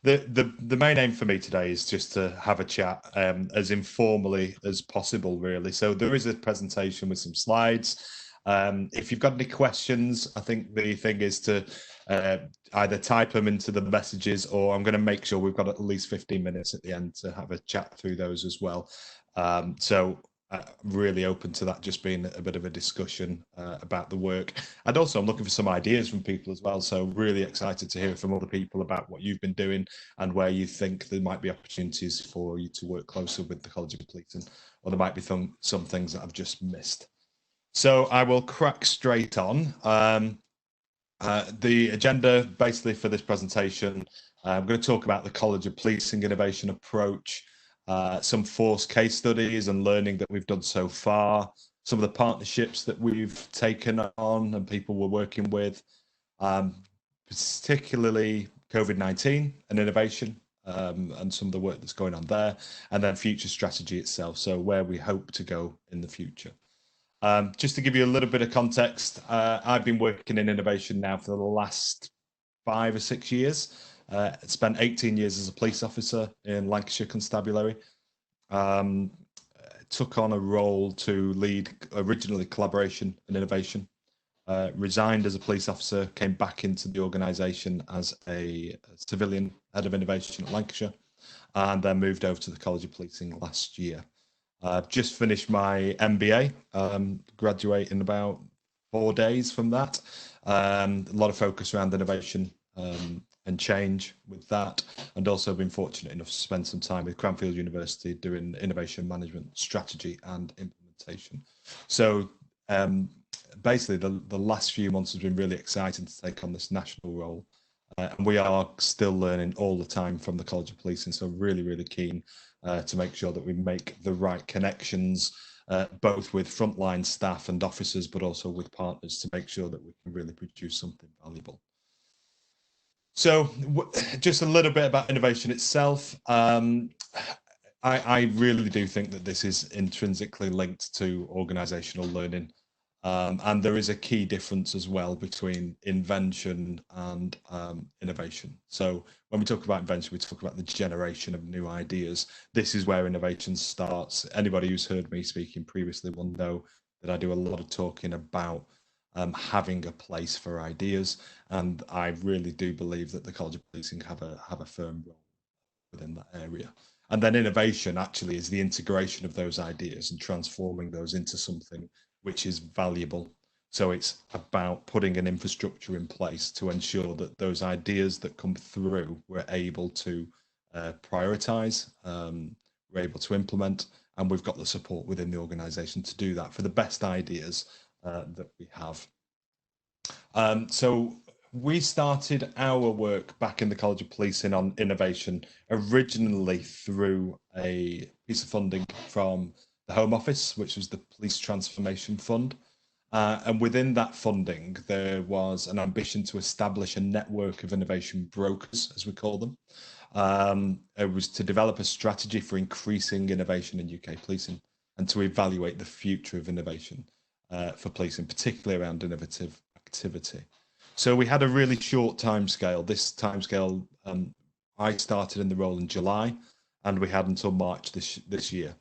The main aim for me today is just to have a chat as informally as possible, really. So there is a presentation with some slides. If you've got any questions, I think the thing is to uh, either type them into the messages, or I'm going to make sure we've got at least 15 minutes at the end to have a chat through those as well. So really open to that just being a bit of a discussion about the work. And also I'm looking for some ideas from people as well. So really excited to hear from other people about what you've been doing and where you think there might be opportunities for you to work closer with the College of Policing, or there might be some things that I've just missed. So I will crack straight on. The agenda basically for this presentation, I'm going to talk about the College of Policing innovation approach, some force case studies and learning that we've done so far, some of the partnerships that we've taken on and people we're working with, particularly COVID-19 and innovation, and some of the work that's going on there, and then future strategy itself, so where we hope to go in the future. Just to give you a little bit of context, I've been working in innovation now for the last 5 or 6 years. Spent 18 years as a police officer in Lancashire Constabulary. Took on a role to lead originally collaboration and innovation. Resigned as a police officer, came back into the organisation as a civilian head of innovation at Lancashire, and then moved over to the College of Policing last year. I've just finished my MBA, graduate in about 4 days from that. A lot of focus around innovation and change with that, and also been fortunate enough to spend some time with Cranfield University doing innovation management strategy and implementation. So basically the last few months has been really exciting to take on this national role. And we are still learning all the time from the College of Policing, so really keen to make sure that we make the right connections, both with frontline staff and officers, but also with partners, to make sure that we can really produce something valuable. So just a little bit about innovation itself. I really do think that this is intrinsically linked to organisational learning. And there is a key difference as well between invention and innovation. So when we talk about invention, we talk about the generation of new ideas. This is where innovation starts. Anybody who's heard me speaking previously will know that I do a lot of talking about having a place for ideas. And I really do believe that the College of Policing have a firm role within that area. And then innovation actually is the integration of those ideas and transforming those into something which is valuable. So it's about putting an infrastructure in place to ensure that those ideas that come through, we're able to prioritize, we're able to implement, and we've got the support within the organization to do that for the best ideas that we have. So we started our work back in the College of Policing on innovation originally through a piece of funding from the Home Office, which was the Police Transformation Fund. And within that funding, there was an ambition to establish a network of innovation brokers, as we call them. It was to develop a strategy for increasing innovation in UK policing and to evaluate the future of innovation for policing, particularly around innovative activity. So we had a really short timescale. This timescale, I started in the role in July, and we had until March this year.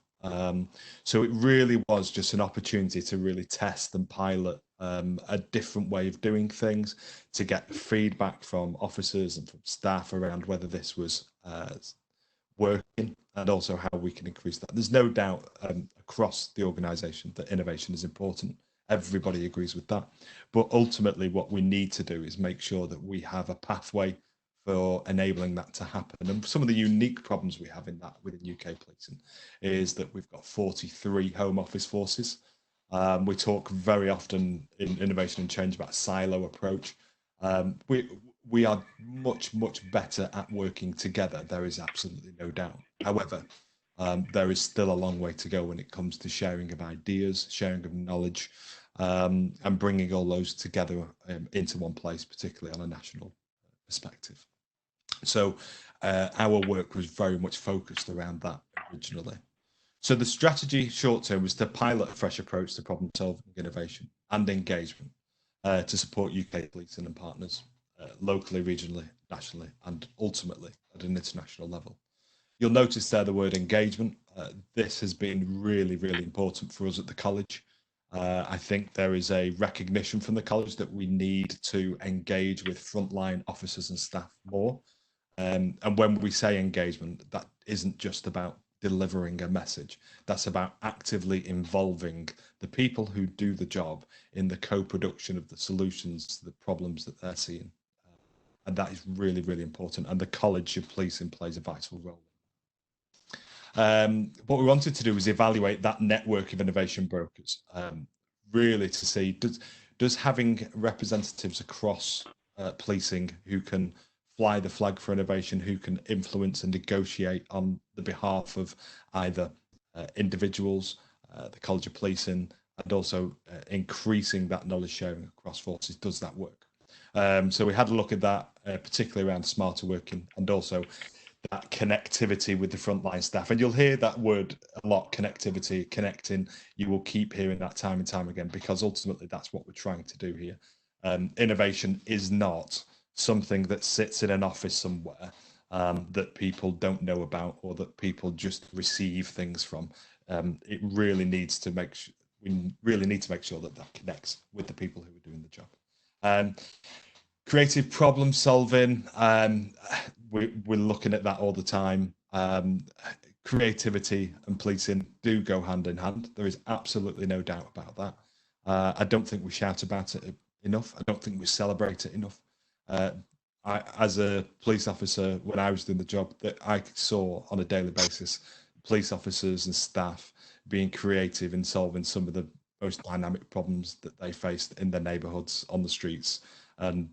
So it really was just an opportunity to really test and pilot a different way of doing things, to get feedback from officers and from staff around whether this was working, and also how we can increase that. There's no doubt across the organisation that innovation is important. Everybody agrees with that. But ultimately, what we need to do is make sure that we have a pathway for enabling that to happen. And some of the unique problems we have in that within UK policing is that we've got 43 Home Office forces. We talk very often in innovation and change about a silo approach. We are much better at working together. There is absolutely no doubt. However, there is still a long way to go when it comes to sharing of ideas, sharing of knowledge, and bringing all those together into one place, particularly on a national perspective. So our work was very much focused around that originally. So the strategy short term was to pilot a fresh approach to problem solving, innovation and engagement to support UK policing and partners locally, regionally, nationally and ultimately at an international level. You'll notice there the word engagement. This has been really, really important for us at the college. I think there is a recognition from the college that we need to engage with frontline officers and staff more. And when we say engagement, that isn't just about delivering a message. That's about actively involving the people who do the job in the co-production of the solutions to the problems that they're seeing. And that is really, really important. And the College of Policing plays a vital role. What we wanted to do was evaluate that network of innovation brokers, really to see, does having representatives across policing who can fly the flag for innovation, who can influence and negotiate on the behalf of either individuals, the College of Policing, and also increasing that knowledge sharing across forces, does that work? So we had a look at that, particularly around smarter working and also that connectivity with the frontline staff. And you'll hear that word a lot, connectivity, connecting. You will keep hearing that time and time again, because ultimately that's what we're trying to do here. Innovation is not something that sits in an office somewhere that people don't know about or that people just receive things from. It really needs to we really need to make sure that that connects with the people who are doing the job. Creative problem solving, we're looking at that all the time. Creativity and policing do go hand in hand. There is absolutely no doubt about that. I don't think we shout about it enough. I don't think we celebrate it enough. As a police officer, when I was doing the job, that I saw on a daily basis, police officers and staff being creative in solving some of the most dynamic problems that they faced in their neighbourhoods, on the streets, and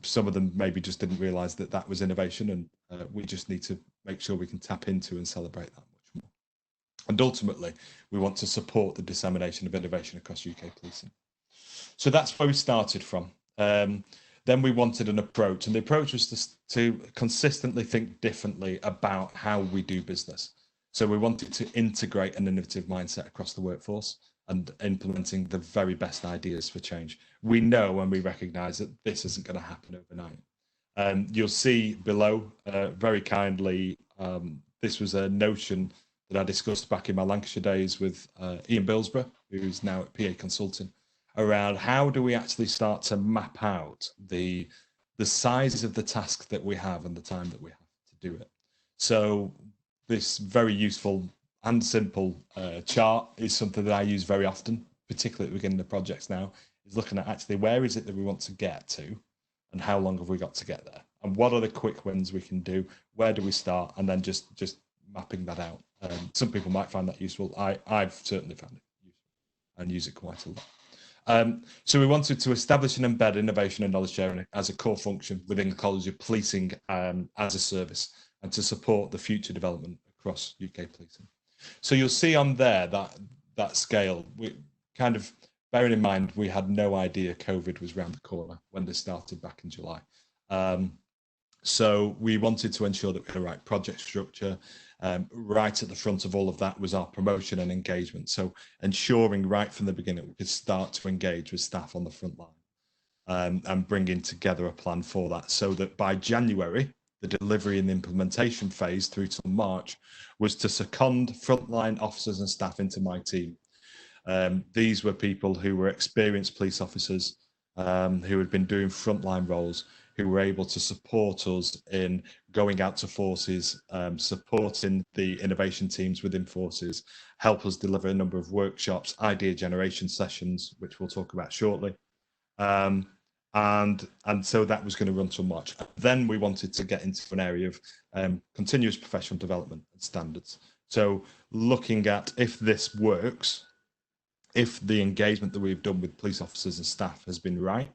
some of them maybe just didn't realise that that was innovation, and we just need to make sure we can tap into and celebrate that much more. And ultimately, we want to support the dissemination of innovation across UK policing. So that's where we started from. Then we wanted an approach, and the approach was to consistently think differently about how we do business. So we wanted to integrate an innovative mindset across the workforce and implementing the very best ideas for change. We know and we recognise that this isn't going to happen overnight. You'll see below, very kindly, this was a notion that I discussed back in my Lancashire days with Ian Billsborough, who's now at PA Consulting, around how do we actually start to map out the size of the task that we have and the time that we have to do it. So this very useful and simple chart is something that I use very often, particularly at the beginning of projects now, is looking at actually where is it that we want to get to and how long have we got to get there? And what are the quick wins we can do? Where do we start? And then just mapping that out. Some people might find that useful. I've certainly found it useful and use it quite a lot. So we wanted to establish and embed innovation and knowledge sharing as a core function within the College of Policing as a service, and to support the future development across UK policing. So you'll see on there that scale, we kind of bearing in mind we had no idea COVID was around the corner when this started back in July. So we wanted to ensure that we had the right project structure. Right at the front of all of that was our promotion and engagement. So ensuring right from the beginning we could start to engage with staff on the front line and bringing together a plan for that, so that by January, the delivery and the implementation phase through till March was to second frontline officers and staff into my team. These were people who were experienced police officers who had been doing frontline roles, who were able to support us in going out to forces, supporting the innovation teams within forces, help us deliver a number of workshops, idea generation sessions, which we'll talk about shortly. And so that was going to run till March. Then we wanted to get into an area of continuous professional development and standards. So looking at if this works, if the engagement that we've done with police officers and staff has been right,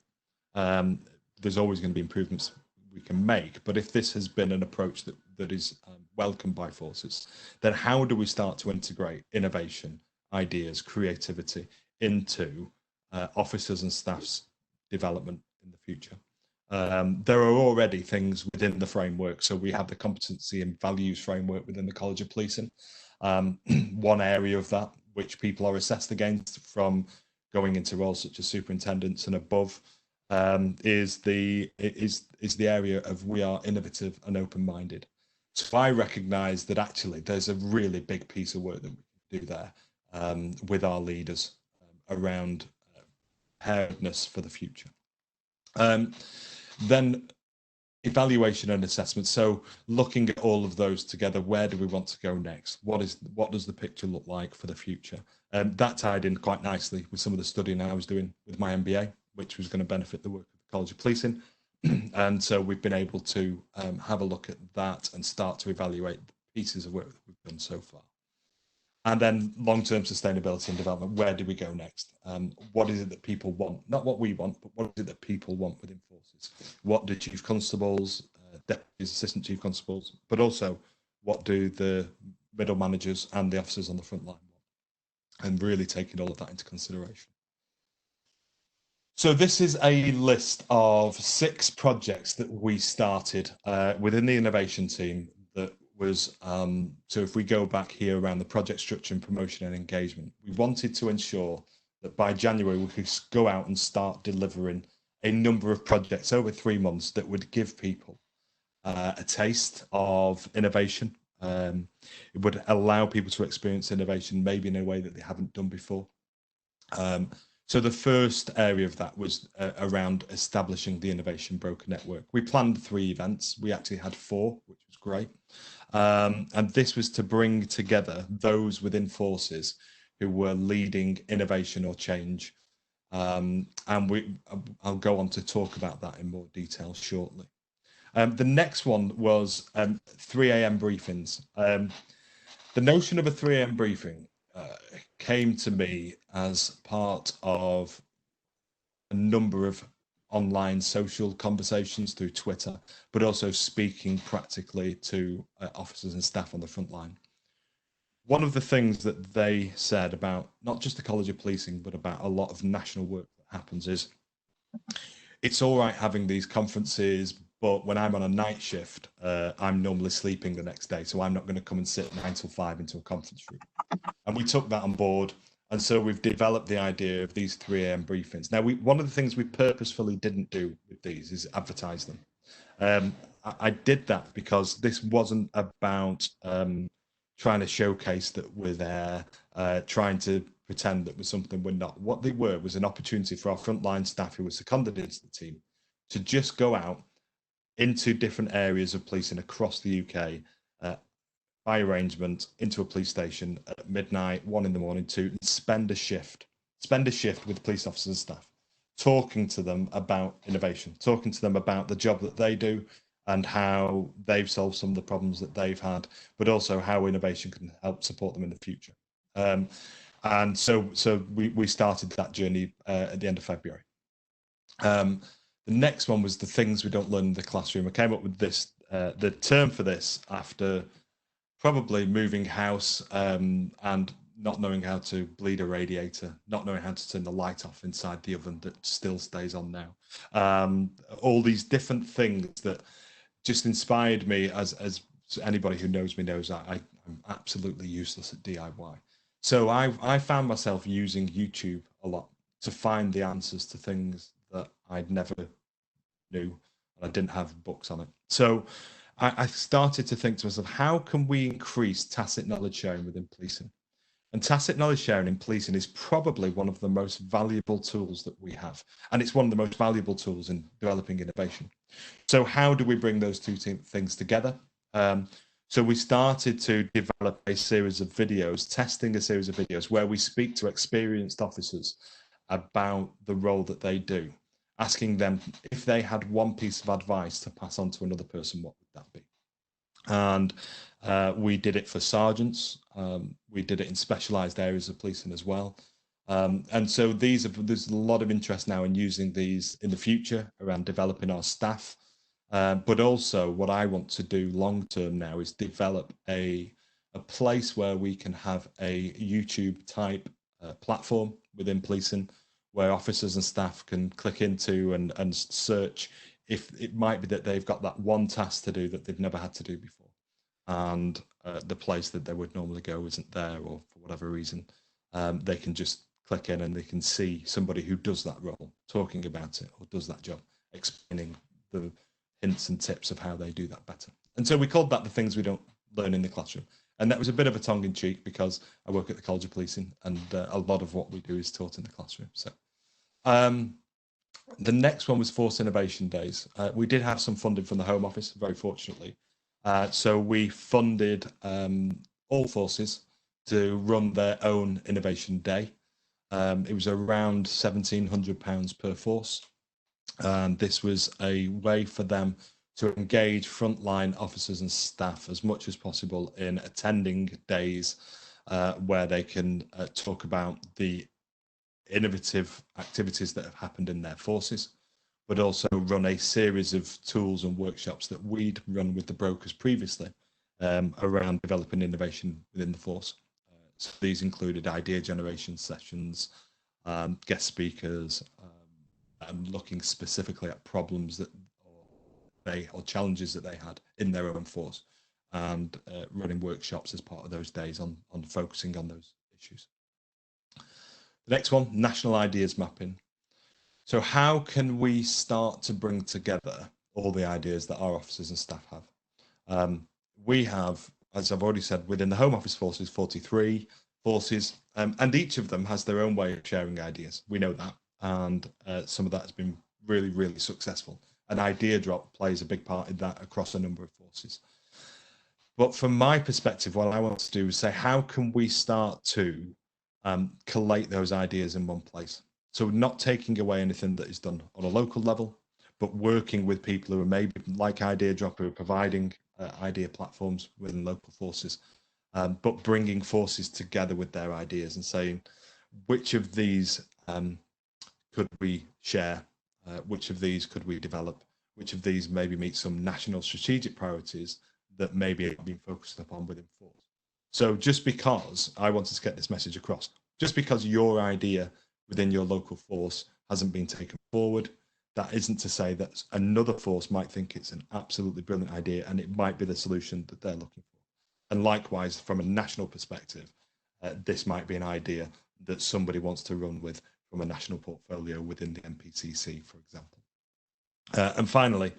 there's always going to be improvements we can make. But if this has been an approach that is welcomed by forces, then how do we start to integrate innovation, ideas, creativity into officers and staff's development in the future? There are already things within the framework. So we have the competency and values framework within the College of Policing. One area of that which people are assessed against from going into roles such as superintendents and above, is the area of we are innovative and open-minded. So I recognise that actually there's a really big piece of work that we can do there with our leaders around preparedness for the future. Then evaluation and assessment. So looking at all of those together, where do we want to go next? What does the picture look like for the future? That tied in quite nicely with some of the studying I was doing with my MBA, which was going to benefit the work of the College of Policing. And so we've been able to have a look at that and start to evaluate the pieces of work that we've done so far. And then long-term sustainability and development, where do we go next? What is it that people want? Not what we want, but what is it that people want within forces? What do chief constables, deputies, assistant chief constables, but also what do the middle managers and the officers on the front line want? And really taking all of that into consideration. So this is a list of 6 projects that we started within the innovation team that was, so if we go back here around the project structure and promotion and engagement, we wanted to ensure that by January we could go out and start delivering a number of projects over 3 months that would give people a taste of innovation. It would allow people to experience innovation maybe in a way that they haven't done before. So the first area of that was around establishing the Innovation Broker Network. We planned 3 events. We actually had 4, which was great. And this was to bring together those within forces who were leading innovation or change. And I'll go on to talk about that in more detail shortly. The next one was 3 a.m. briefings. The notion of a 3 a.m. briefing came to me as part of a number of online social conversations through Twitter, but also speaking practically to officers and staff on the front line. One of the things that they said about not just the College of Policing, but about a lot of national work that happens is it's all right having these conferences, but when I'm on a night shift, I'm normally sleeping the next day, so I'm not going to come and sit 9 till 5 into a conference room. And we took that on board. And so we've developed the idea of these 3 a.m. briefings. Now, one of the things we purposefully didn't do with these is advertise them. I did that because this wasn't about trying to showcase that we're there, trying to pretend that we're something we're not. What they were was an opportunity for our frontline staff who were seconded into the team to just go out into different areas of policing across the UK, by arrangement, into a police station at midnight, 1 in the morning, 2, and spend a shift with police officers and staff, talking to them about innovation, talking to them about the job that they do and how they've solved some of the problems that they've had, but also how innovation can help support them in the future. And so we started that journey at the end of February. The next one was the things we don't learn in the classroom. I came up with this, the term for this after probably moving house and not knowing how to bleed a radiator, not knowing how to turn the light off inside the oven that still stays on now. All these different things that just inspired me, as anybody who knows me knows, I'm absolutely useless at DIY. So I found myself using YouTube a lot to find the answers to things that I'd never knew, and I didn't have books on it. So I started to think to myself, how can we increase tacit knowledge sharing within policing? And tacit knowledge sharing in policing is probably one of the most valuable tools that we have. And it's one of the most valuable tools in developing innovation. So how do we bring those two things together? So we started to develop a series of videos, testing a series of videos where we speak to experienced officers about the role that they do, asking them if they had one piece of advice to pass on to another person, what would that be? And we did it for sergeants. We did it in specialised areas of policing as well. And so there's a lot of interest now in using these in the future around developing our staff. But also what I want to do long term now is develop a place where we can have a YouTube type platform within policing where officers and staff can click into and search if it might be that they've got that one task to do that they've never had to do before. And the place that they would normally go isn't there, or for whatever reason, they can just click in and they can see somebody who does that role talking about it or does that job, explaining the hints and tips of how they do that better. And so we called that the things we don't learn in the classroom. And that was a bit of a tongue in cheek because I work at the College of Policing and a lot of what we do is taught in the classroom. So the next one was Force Innovation Days. We did have some funding from the Home Office, very fortunately. So we funded all forces to run their own innovation day. It was around £1,700 per force. And this was a way for them to engage frontline officers and staff as much as possible in attending days where they can talk about the innovative activities that have happened in their forces, but also run a series of tools and workshops that we'd run with the brokers previously around developing innovation within the force. So these included idea generation sessions, guest speakers, looking specifically at problems that or challenges that they had in their own force, and running workshops as part of those days on focusing on those issues. The next one, national ideas mapping. So how can we start to bring together all the ideas that our officers and staff have? We have, as I've already said, within the Home Office forces, 43 forces, and each of them has their own way of sharing ideas. We know that, and some of that has been really, really successful. An idea drop plays a big part in that across a number of forces. But from my perspective, what I want to do is say, how can we start to collate those ideas in one place? So not taking away anything that is done on a local level, but working with people who are maybe like Idea Drop, who are providing idea platforms within local forces, but bringing forces together with their ideas and saying, which of these could we share? Which of these could we develop? Which of these maybe meet some national strategic priorities that maybe have been focused upon within force? So just because I wanted to get this message across, just because your idea within your local force hasn't been taken forward, that isn't to say that another force might think it's an absolutely brilliant idea and it might be the solution that they're looking for. And likewise, from a national perspective, this might be an idea that somebody wants to run with from a national portfolio within the MPCC, for example. And finally,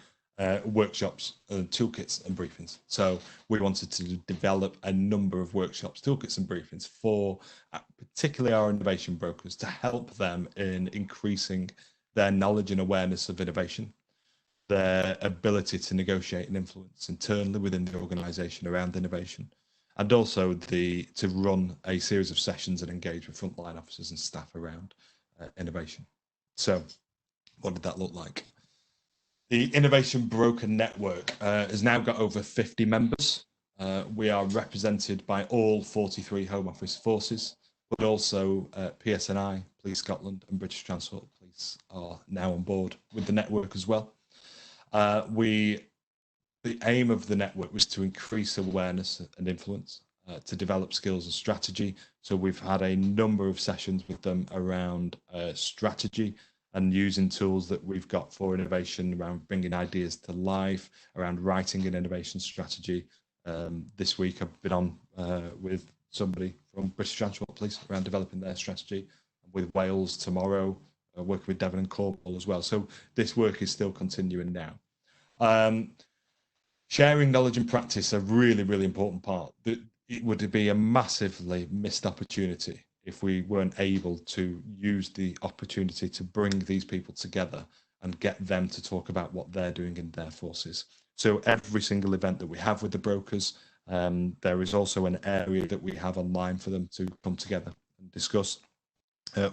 workshops, toolkits and briefings. So we wanted to develop a number of workshops, toolkits and briefings for particularly our innovation brokers to help them in increasing their knowledge and awareness of innovation, their ability to negotiate and influence internally within the organisation around innovation, and also to run a series of sessions and engage with frontline officers and staff around innovation. So what did that look like? The Innovation Broker Network has now got over 50 members. We are represented by all 43 Home Office forces, but also PSNI, Police Scotland and British Transport Police are now on board with the network as well. The aim of the network was to increase awareness and influence, to develop skills and strategy. So we've had a number of sessions with them around strategy and using tools that we've got for innovation, around bringing ideas to life, around writing an innovation strategy. This week I've been on with somebody from British Transport Police around developing their strategy. With Wales tomorrow, working with Devon and Cornwall as well. So this work is still continuing now. Sharing knowledge and practice, a really, really important part. It would be a massively missed opportunity if we weren't able to use the opportunity to bring these people together and get them to talk about what they're doing in their forces. So every single event that we have with the brokers, there is also an area that we have online for them to come together and discuss.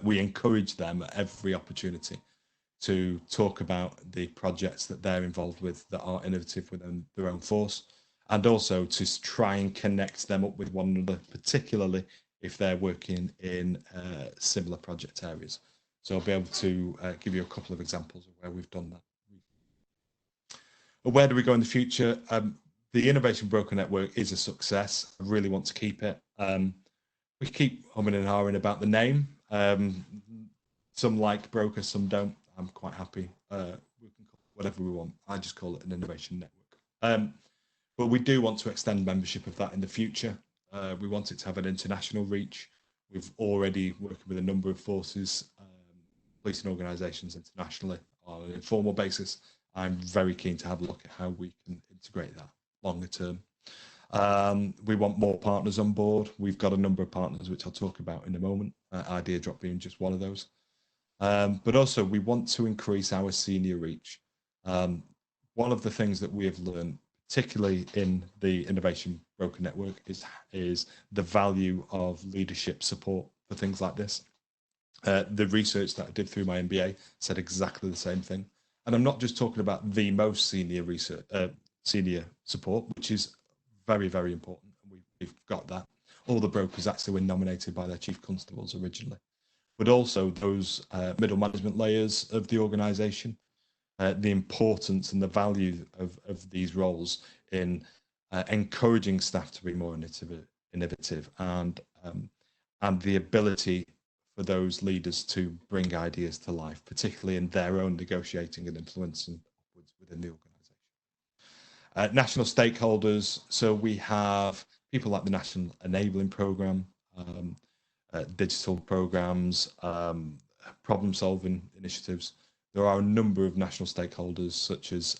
We encourage them at every opportunity to talk about the projects that they're involved with that are innovative within their own force, and also to try and connect them up with one another, particularly if they're working in similar project areas. So I'll be able to give you a couple of examples of where we've done that. But where do we go in the future? The Innovation Broker Network is a success. I really want to keep it. We keep humming and hawing about the name. Some like broker, some don't. I'm quite happy. We can call it whatever we want. I just call it an innovation network. But we do want to extend membership of that in the future. We want it to have an international reach. We've already working with a number of forces, policing organisations internationally on an informal basis. I'm very keen to have a look at how we can integrate that longer term. We want more partners on board. We've got a number of partners, which I'll talk about in a moment, Idea Drop being just one of those. But also we want to increase our senior reach. One of the things that we have learned, particularly in the Innovation Broker Network, is the value of leadership support for things like this. The research that I did through my MBA said exactly the same thing. And I'm not just talking about the most senior research, senior support, which is very, very important. We've got that. All the brokers actually were nominated by their chief constables originally, but also those middle management layers of the organisation, the importance and the value of these roles in encouraging staff to be more innovative and the ability for those leaders to bring ideas to life, particularly in their own negotiating and influencing upwards within the organisation. National stakeholders, so we have people like the National Enabling Programme, digital programs, problem-solving initiatives. There are a number of national stakeholders, such as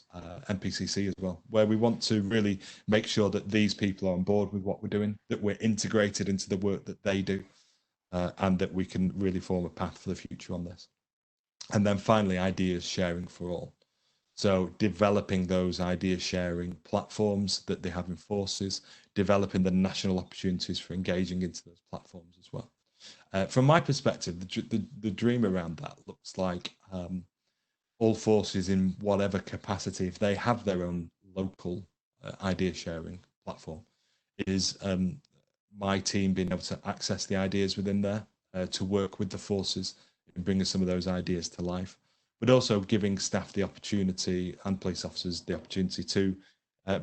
NPCC as well, where we want to really make sure that these people are on board with what we're doing, that we're integrated into the work that they do, and that we can really form a path for the future on this. And then finally, ideas sharing for all. So developing those idea sharing platforms that they have in forces, developing the national opportunities for engaging into those platforms as well. From my perspective, the dream around that looks like all forces in whatever capacity, if they have their own local idea sharing platform, is my team being able to access the ideas within there to work with the forces and bringing some of those ideas to life, but also giving staff the opportunity and police officers the opportunity to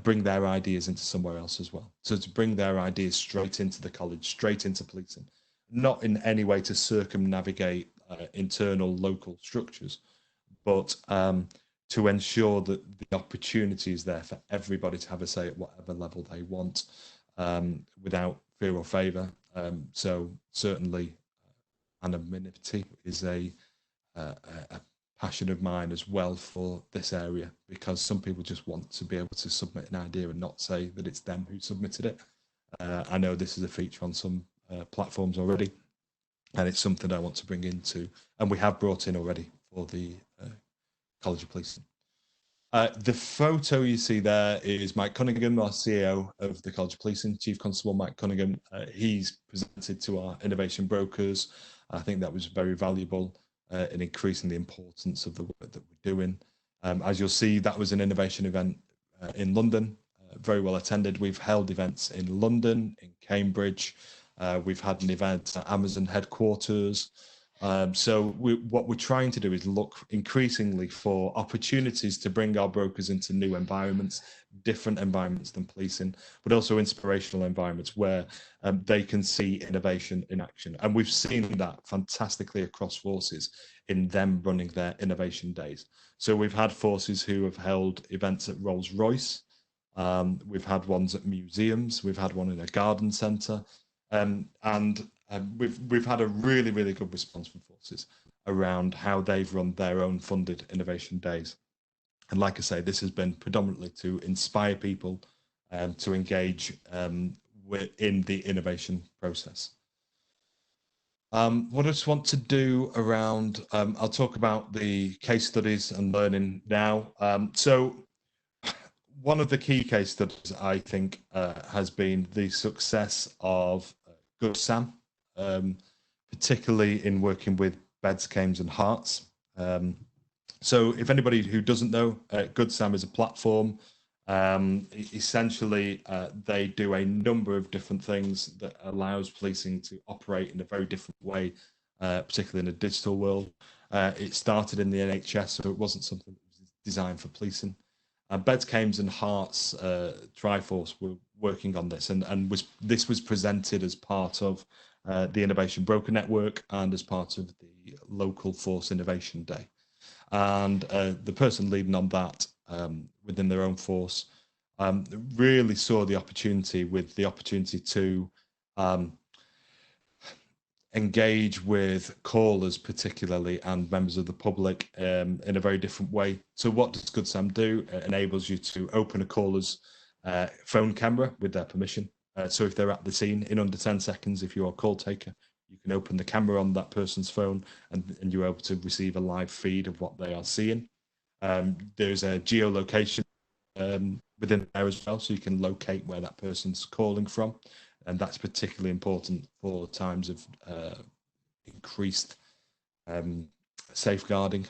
bring their ideas into somewhere else as well. So to bring their ideas straight into the college, straight into policing, not in any way to circumnavigate internal local structures, but to ensure that the opportunity is there for everybody to have a say at whatever level they want, without fear or favour. So certainly anonymity is a passion of mine as well for this area, because some people just want to be able to submit an idea and not say that it's them who submitted it. I know this is a feature on some platforms already, and it's something I want to bring into, and we have brought in already for the College of Policing. The photo you see there is Mike Cunningham, our CEO of the College of Policing, Chief Constable Mike Cunningham. He's presented to our innovation brokers. I think that was very valuable in increasing the importance of the work that we're doing. As you'll see, that was an innovation event in London, very well attended. We've held events in London, in Cambridge. We've had an event at Amazon headquarters. So what we're trying to do is look increasingly for opportunities to bring our brokers into new environments, different environments than policing, but also inspirational environments where they can see innovation in action. And we've seen that fantastically across forces in them running their innovation days. So we've had forces who have held events at Rolls-Royce. We've had ones at museums. We've had one in a garden centre. We've had a really, really good response from forces around how they've run their own funded innovation days. And like I say, this has been predominantly to inspire people to engage in the innovation process. What I just want to do around, I'll talk about the case studies and learning now. So one of the key case studies, I think, has been the success of Good Sam, particularly in working with beds, cames and hearts. So if anybody who doesn't know, Good Sam is a platform. Essentially, they do a number of different things that allows policing to operate in a very different way, particularly in a digital world. It started in the NHS, so it wasn't something that was designed for policing. Beds, Cames and Hearts Triforce were working on this, and this was presented as part of the Innovation Broker Network and as part of the local Force Innovation Day. And the person leading on that within their own force really saw the opportunity to engage with callers particularly and members of the public in a very different way. So what does Good Sam do? It enables you to open a caller's phone camera with their permission. So if they're at the scene in under 10 seconds, if you're a call taker, you can open the camera on that person's phone and you're able to receive a live feed of what they are seeing. There's a geolocation within there as well, so you can locate where that person's calling from. And that's particularly important for times of increased safeguarding.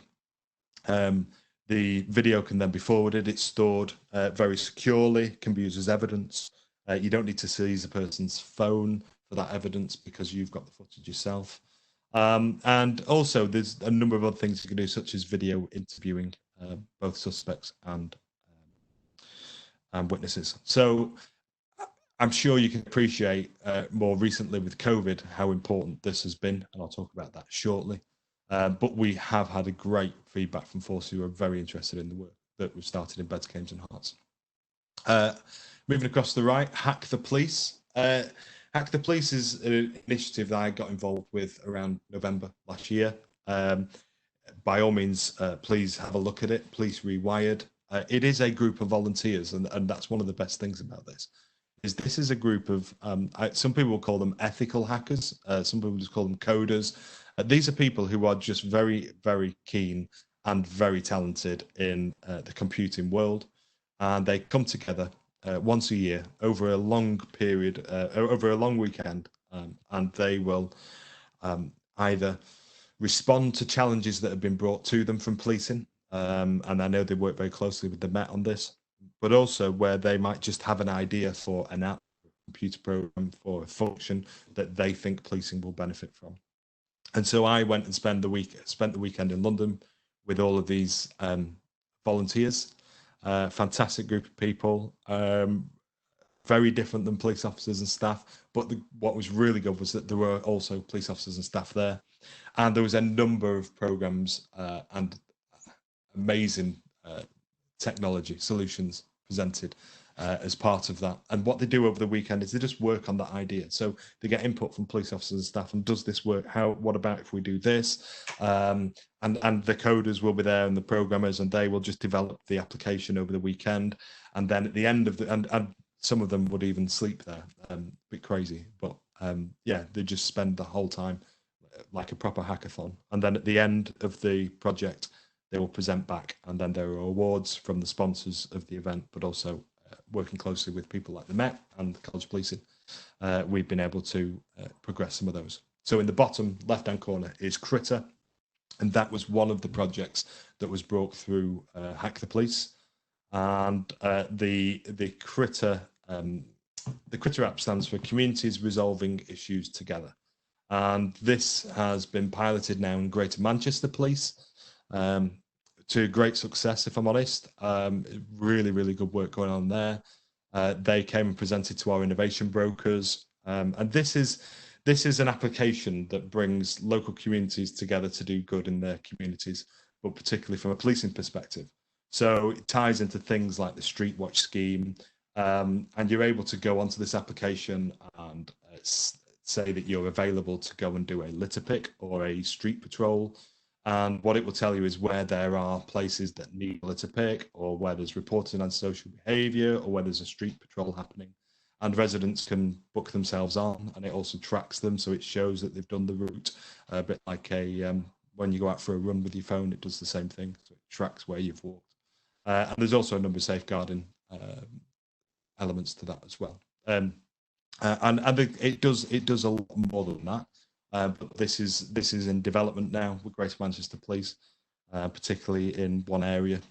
The video can then be forwarded. It's stored very securely, can be used as evidence. You don't need to seize a person's phone for that evidence because you've got the footage yourself. And also there's a number of other things you can do, such as video interviewing both suspects and witnesses. So I'm sure you can appreciate more recently with COVID how important this has been, and I'll talk about that shortly. But we have had a great feedback from forces who are very interested in the work that we've started in Beds, Caves and Hearts. Moving across the right, Hack the Police. Hack the Police is an initiative that I got involved with around November last year. By all means, please have a look at it. Police Rewired. It is a group of volunteers, and that's one of the best things about this. This is a group of, some people will call them ethical hackers, some people just call them coders. These are people who are just very, very keen and very talented in the computing world. And they come together once a year over a long period, over a long weekend, and they will either respond to challenges that have been brought to them from policing. And I know they work very closely with the Met on this, but also where they might just have an idea for an app, computer program, for a function that they think policing will benefit from. And so I went and spent the weekend in London with all of these volunteers. Fantastic group of people, very different than police officers and staff. But what was really good was that there were also police officers and staff there, and there was a number of programs and amazing technology solutions presented as part of that. And what they do over the weekend is they just work on that idea. So they get input from police officers and staff, and does this work? What about if we do this? And the coders will be there and the programmers, and they will just develop the application over the weekend. And then at the end of and some of them would even sleep there, a bit crazy, but yeah, they just spend the whole time like a proper hackathon. And then at the end of the project, they will present back, and then there are awards from the sponsors of the event, but also working closely with people like the Met and the College of Policing, we've been able to progress some of those. So in the bottom left-hand corner is Critter, and that was one of the projects that was brought through Hack the Police. And the Critter app stands for Communities Resolving Issues Together. And this has been piloted now in Greater Manchester Police, to great success, if I'm honest. Really, really good work going on there. They came and presented to our innovation brokers. And this is an application that brings local communities together to do good in their communities, but particularly from a policing perspective. So it ties into things like the Street Watch scheme, and you're able to go onto this application and say that you're available to go and do a litter pick or a street patrol. And what it will tell you is where there are places that need a litter pick, or where there's reported antisocial behaviour, or where there's a street patrol happening. And residents can book themselves on, and it also tracks them, so it shows that they've done the route, a bit like when you go out for a run with your phone, it does the same thing, so it tracks where you've walked. And there's also a number of safeguarding elements to that as well. And it does a lot more than that. But this is in development now with Greater Manchester Police, particularly in one area,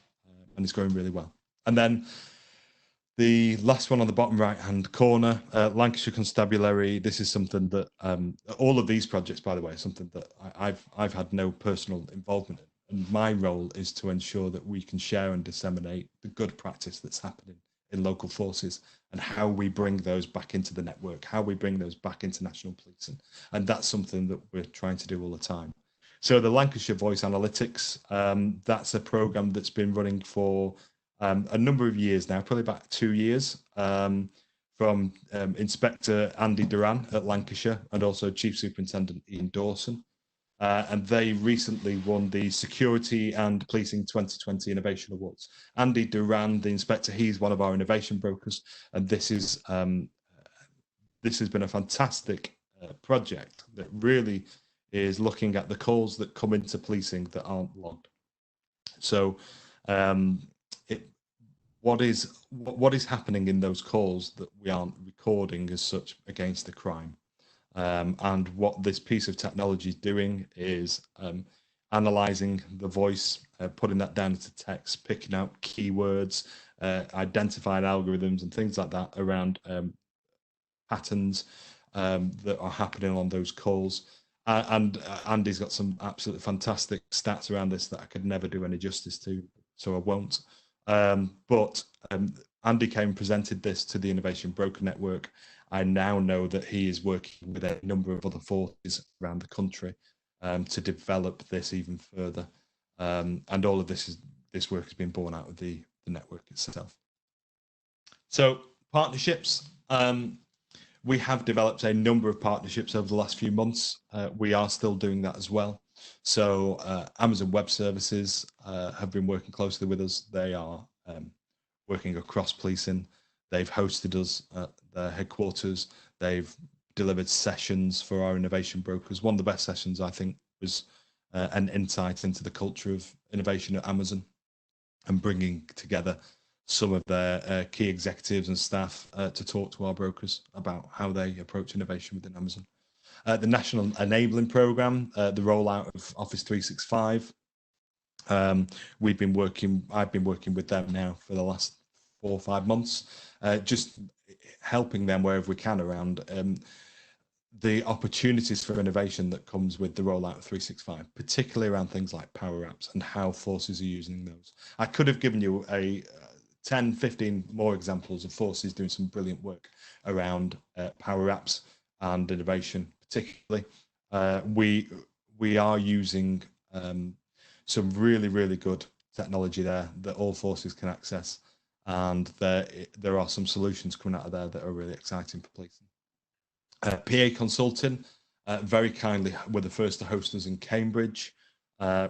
and it's going really well. And then the last one on the bottom right-hand corner, Lancashire Constabulary. This is something that all of these projects, by the way, is something that I've had no personal involvement in. And my role is to ensure that we can share and disseminate the good practice that's happening in local forces, and how we bring those back into the network, how we bring those back into national policing. And that's something that we're trying to do all the time. So the Lancashire Voice Analytics, that's a program that's been running for a number of years now, probably about 2 years. from Inspector Andy Duran at Lancashire and also Chief Superintendent Ian Dawson. And they recently won the Security and Policing 2020 Innovation Awards. Andy Duran, the inspector, he's one of our innovation brokers, and this has been a fantastic project that really is looking at the calls that come into policing that aren't logged. So, what is happening in those calls that we aren't recording as such against the crime? And what this piece of technology is doing is analyzing the voice, putting that down into text, picking out keywords, identifying algorithms and things like that around patterns that are happening on those calls. And Andy's got some absolutely fantastic stats around this that I could never do any justice to, so I won't. But Andy came and presented this to the Innovation Broker Network. I now know that he is working with a number of other forces around the country to develop this even further. And all of this work has been born out of the network itself. So partnerships, we have developed a number of partnerships over the last few months. We are still doing that as well. So Amazon Web Services have been working closely with us. They are working across policing. They've hosted us at their headquarters. They've delivered sessions for our innovation brokers. One of the best sessions, I think, was an insight into the culture of innovation at Amazon and bringing together some of their key executives and staff to talk to our brokers about how they approach innovation within Amazon. The National Enabling Programme, the rollout of Office 365. I've been working with them now for the last 4 or 5 months, just helping them wherever we can around the opportunities for innovation that comes with the rollout of 365, particularly around things like Power Apps and how forces are using those. I could have given you a 10, 15 more examples of forces doing some brilliant work around Power Apps and innovation, particularly. We are using some really, really good technology there that all forces can access. And there are some solutions coming out of there that are really exciting for policing. PA Consulting, very kindly, were the first to host us in Cambridge.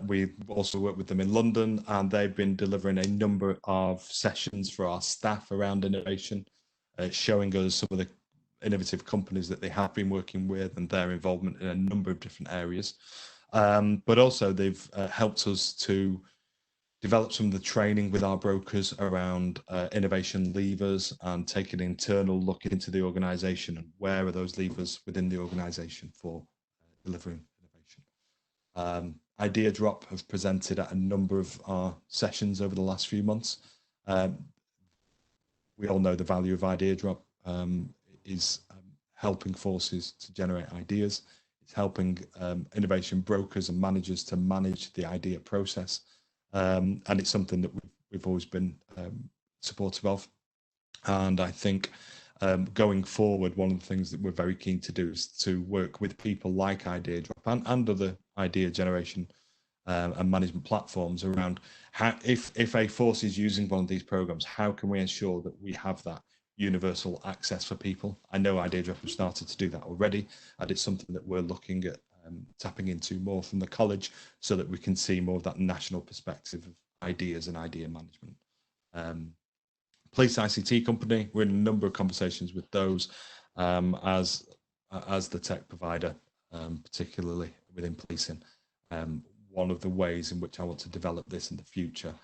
We've also worked with them in London, and they've been delivering a number of sessions for our staff around innovation, showing us some of the innovative companies that they have been working with and their involvement in a number of different areas. But also they've helped us to develop some of the training with our brokers around innovation levers and take an internal look into the organisation and where are those levers within the organisation for delivering innovation. Idea Drop have presented at a number of our sessions over the last few months. We all know the value of Idea Drop is helping forces to generate ideas. It's helping innovation brokers and managers to manage the idea process. And it's something that we've always been supportive of. And I think going forward, one of the things that we're very keen to do is to work with people like Idea Drop and other idea generation and management platforms around how, if a force is using one of these programs, how can we ensure that we have that universal access for people? I know Idea Drop have started to do that already, and it's something that we're looking at tapping into more from the college so that we can see more of that national perspective of ideas and idea management. Police ICT company, we're in a number of conversations with those as the tech provider, particularly within policing. One of the ways in which I want to develop this in the future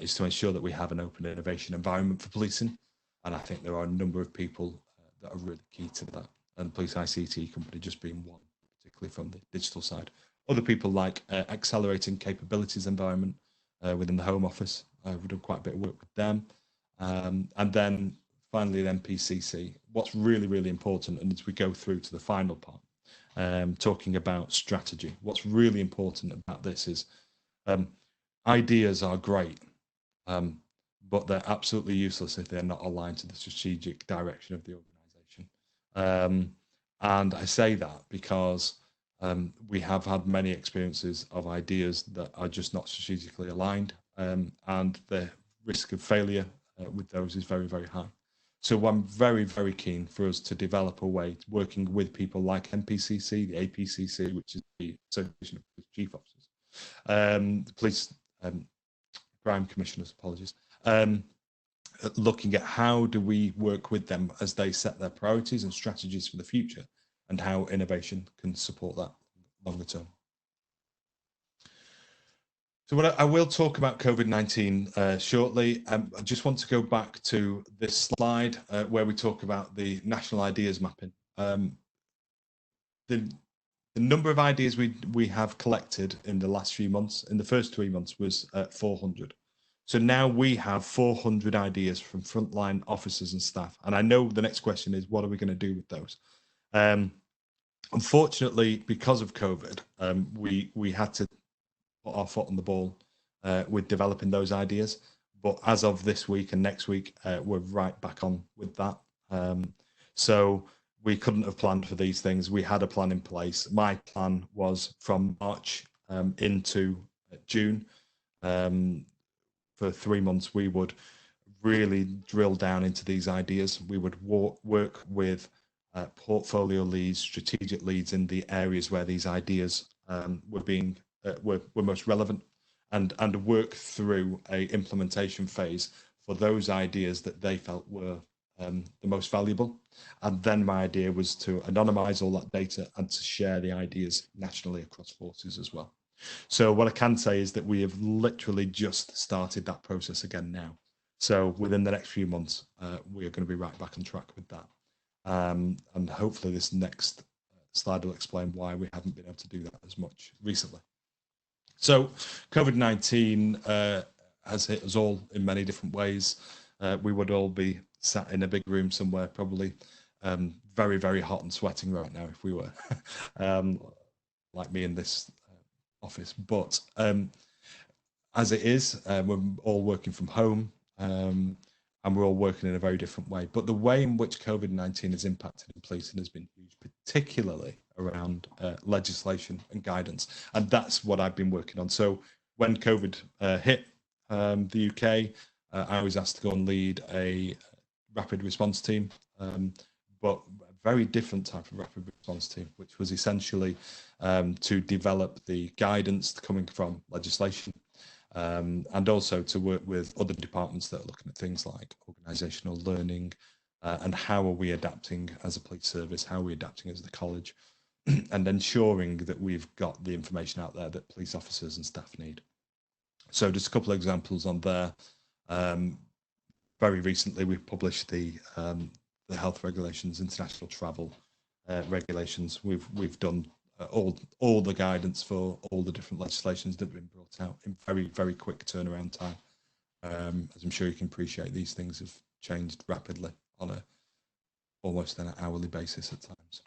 is to ensure that we have an open innovation environment for policing. And I think there are a number of people that are really key to that. And Police ICT company just being one, particularly from the digital side. Other people like accelerating capabilities environment within the Home Office. We've done quite a bit of work with them. And then finally, the MPCC. What's really, really important, and as we go through to the final part, talking about strategy, what's really important about this is ideas are great, but they're absolutely useless if they're not aligned to the strategic direction of the organisation. And I say that because we have had many experiences of ideas that are just not strategically aligned, and the risk of failure with those is very, very high. So I'm very, very keen for us to develop a way, working with people like MPCC, the APCC, which is the Association of Police Chief Officers, the Police Crime Commissioners, apologies, looking at how do we work with them as they set their priorities and strategies for the future, and how innovation can support that longer term. So what I will talk about COVID-19 shortly. I just want to go back to this slide where we talk about the national ideas mapping. The number of ideas we have collected in the last few months, in the first 3 months, was 400. So now we have 400 ideas from frontline officers and staff. And I know the next question is, what are we going to do with those? Unfortunately, because of COVID, we had to put our foot on the ball with developing those ideas. But as of this week and next week, we're right back on with that. So we couldn't have planned for these things. We had a plan in place. My plan was from March into June. For 3 months, we would really drill down into these ideas. We would work with portfolio leads, strategic leads in the areas where these ideas were most relevant, and work through a implementation phase for those ideas that they felt were the most valuable. And then my idea was to anonymize all that data and to share the ideas nationally across forces as well. So what I can say is that we have literally just started that process again now. So within the next few months, we are going to be right back on track with that. And hopefully this next slide will explain why we haven't been able to do that as much recently. So COVID-19 has hit us all in many different ways. We would all be sat in a big room somewhere, probably very, very hot and sweating right now if we were like me in this office. But as it is, we're all working from home, and we're all working in a very different way. But the way in which COVID-19 has impacted policing has been huge, particularly around legislation and guidance. And that's what I've been working on. So when COVID hit the UK, I was asked to go and lead a rapid response team, but a very different type of rapid response team, which was essentially to develop the guidance coming from legislation, and also to work with other departments that are looking at things like organisational learning, and how are we adapting as a police service, how are we adapting as the college, and ensuring that we've got the information out there that police officers and staff need. So just a couple of examples on there. Very recently, we've published the health regulations, international travel regulations. We've done all the guidance for all the different legislations that have been brought out in very, very quick turnaround time. As I'm sure you can appreciate, these things have changed rapidly on almost an hourly basis at times.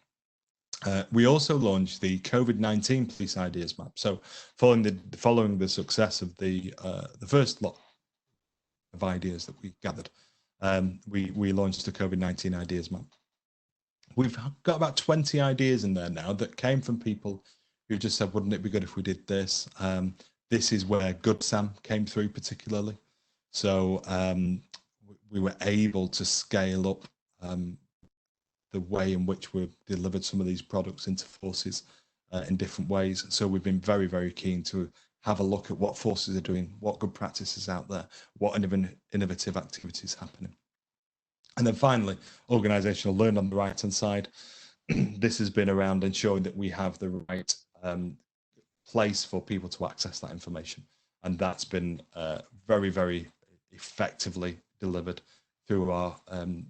We also launched the COVID-19 Police Ideas Map. So following the success of the first lot of ideas that we gathered, we launched the COVID-19 Ideas Map. We've got about 20 ideas in there now that came from people who just said, wouldn't it be good if we did this? This is where Good Sam came through particularly. So we were able to scale up the way in which we've delivered some of these products into forces in different ways. So we've been very, very keen to have a look at what forces are doing, what good practices out there, what innovative activities happening. And then finally, organisational learn on the right-hand side. This has been around ensuring that we have the right place for people to access that information. And that's been very, very effectively delivered through our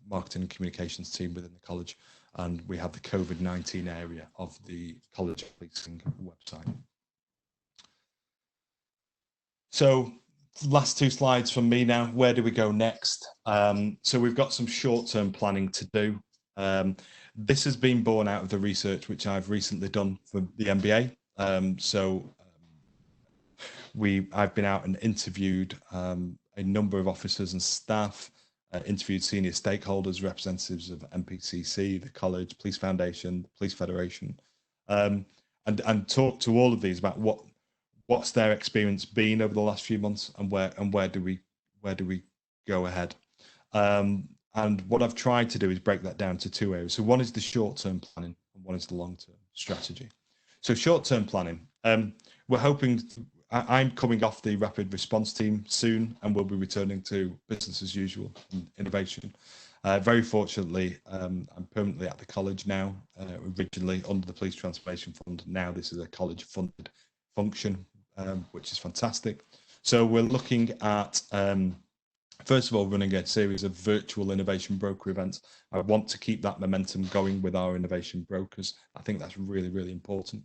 marketing and communications team within the college. And we have the COVID-19 area of the college policing website. So last two slides from me now. Where do we go next? So we've got some short-term planning to do. This has been born out of the research which I've recently done for the MBA. I've been out and interviewed a number of officers and staff, interviewed senior stakeholders, representatives of MPCC, the college, Police Foundation, the Police Federation, and talked to all of these about what's their experience been over the last few months, and where do we go ahead. And what I've tried to do is break that down to two areas. So one is the short-term planning and one is the long-term strategy. So short-term planning, we're hoping, I'm coming off the rapid response team soon and we'll be returning to business as usual and innovation. Very fortunately, I'm permanently at the college now, originally under the Police Transformation Fund. Now this is a college funded function, which is fantastic. So we're looking at, first of all, running a series of virtual innovation broker events. I want to keep that momentum going with our innovation brokers. I think that's really, really important.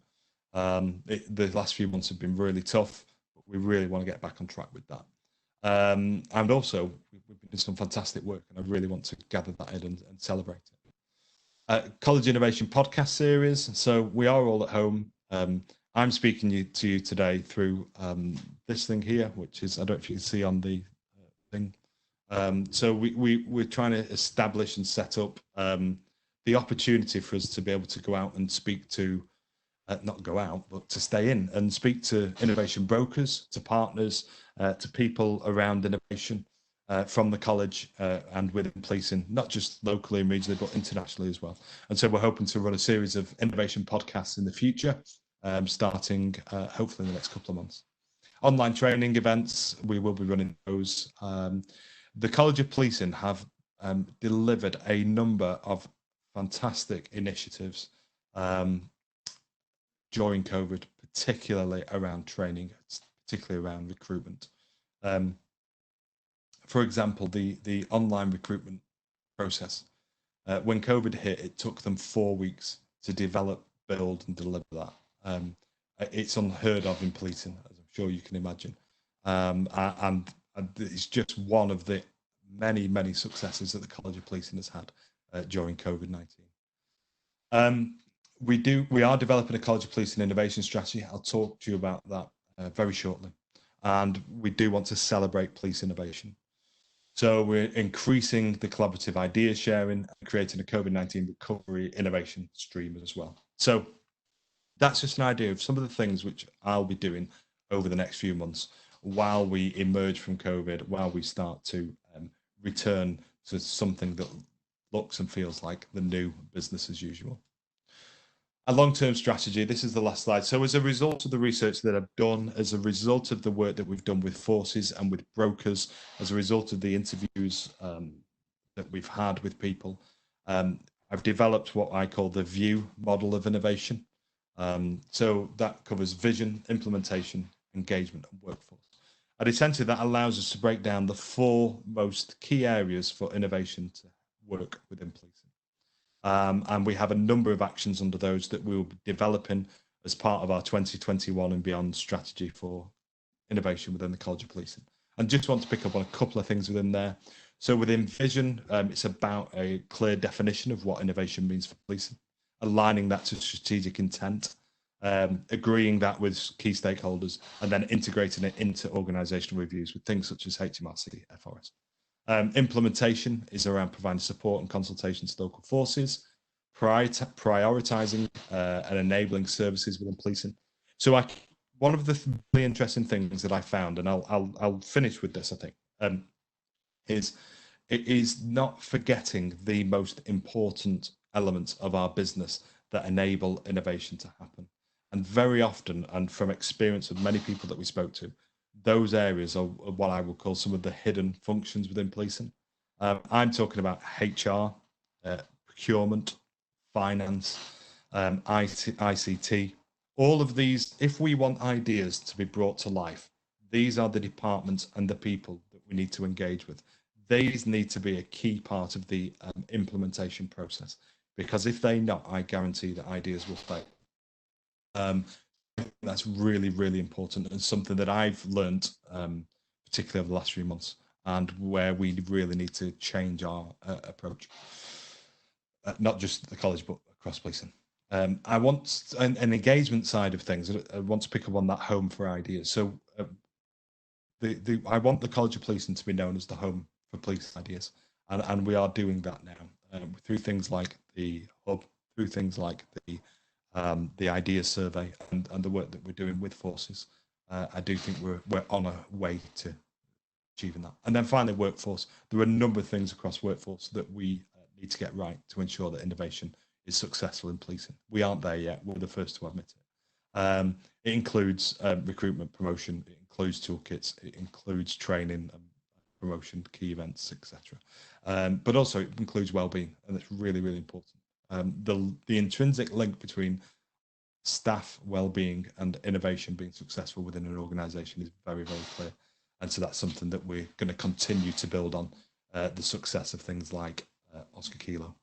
The last few months have been really tough, but we really want to get back on track with that. And also, we've been doing some fantastic work, and I really want to gather that in and celebrate it. College Innovation podcast series. So we are all at home. I'm speaking to you today through this thing here, which is, I don't know if you can see on the thing. So we're trying to establish and set up the opportunity for us to be able to go out and speak to, not go out, but to stay in and speak to innovation brokers, to partners, to people around innovation from the college and within policing, not just locally and regionally, but internationally as well. And so we're hoping to run a series of innovation podcasts in the future, starting hopefully in the next couple of months. Online training events, we will be running those. The College of Policing have delivered a number of fantastic initiatives during COVID, particularly around training, particularly around recruitment. For example, the online recruitment process. When COVID hit, it took them 4 weeks to develop, build, and deliver that. It's unheard of in policing, as I'm sure you can imagine. And it's just one of the many, many successes that the College of Policing has had during COVID-19. We are developing a College of Policing innovation strategy. I'll talk to you about that very shortly. And we do want to celebrate police innovation. So we're increasing the collaborative idea sharing and creating a COVID-19 recovery innovation stream as well. So that's just an idea of some of the things which I'll be doing over the next few months while we emerge from COVID, while we start to return to something that looks and feels like the new business as usual. A long-term strategy, this is the last slide. So as a result of the research that I've done, as a result of the work that we've done with forces and with brokers, as a result of the interviews that we've had with people, I've developed what I call the VIEW model of innovation. So that covers vision, implementation, engagement, and workforce. And essentially that allows us to break down the 4 most key areas for innovation to work within policing. And we have a number of actions under those that we will be developing as part of our 2021 and beyond strategy for innovation within the College of Policing. And just want to pick up on a couple of things within there. So within vision, it's about a clear definition of what innovation means for policing, aligning that to strategic intent, agreeing that with key stakeholders, and then integrating it into organizational reviews with things such as HMRC, FRS. Implementation is around providing support and consultation to local forces, prioritizing and enabling services within policing. So one of the really interesting things that I found, and I'll finish with this, I think, is it is not forgetting the most important elements of our business that enable innovation to happen. And very often, and from experience of many people that we spoke to, those areas are what I would call some of the hidden functions within policing. I'm talking about HR, procurement, finance, ICT, all of these. If we want ideas to be brought to life, these are the departments and the people that we need to engage with. These need to be a key part of the implementation process, because if they're not, I guarantee that ideas will fail. That's really, really important, and something that I've learned, particularly over the last few months, and where we really need to change our approach, not just the college, but across policing. I want an engagement side of things. I want to pick up on that home for ideas. So I want the College of Policing to be known as the home for police ideas, and we are doing that now through things like the hub, through things like the idea survey and the work that we're doing with forces. I do think we're on a way to achieving that. And then finally, workforce. There are a number of things across workforce that we need to get right to ensure that innovation is successful in policing. We aren't there yet. We're the first to admit it. It includes recruitment, promotion. It includes toolkits. It includes training, promotion, key events, etc. But also it includes well-being, and it's really, really important. The intrinsic link between staff well-being and innovation being successful within an organisation is very, very clear. And so that's something that we're going to continue to build on the success of things like Oscar Kilo.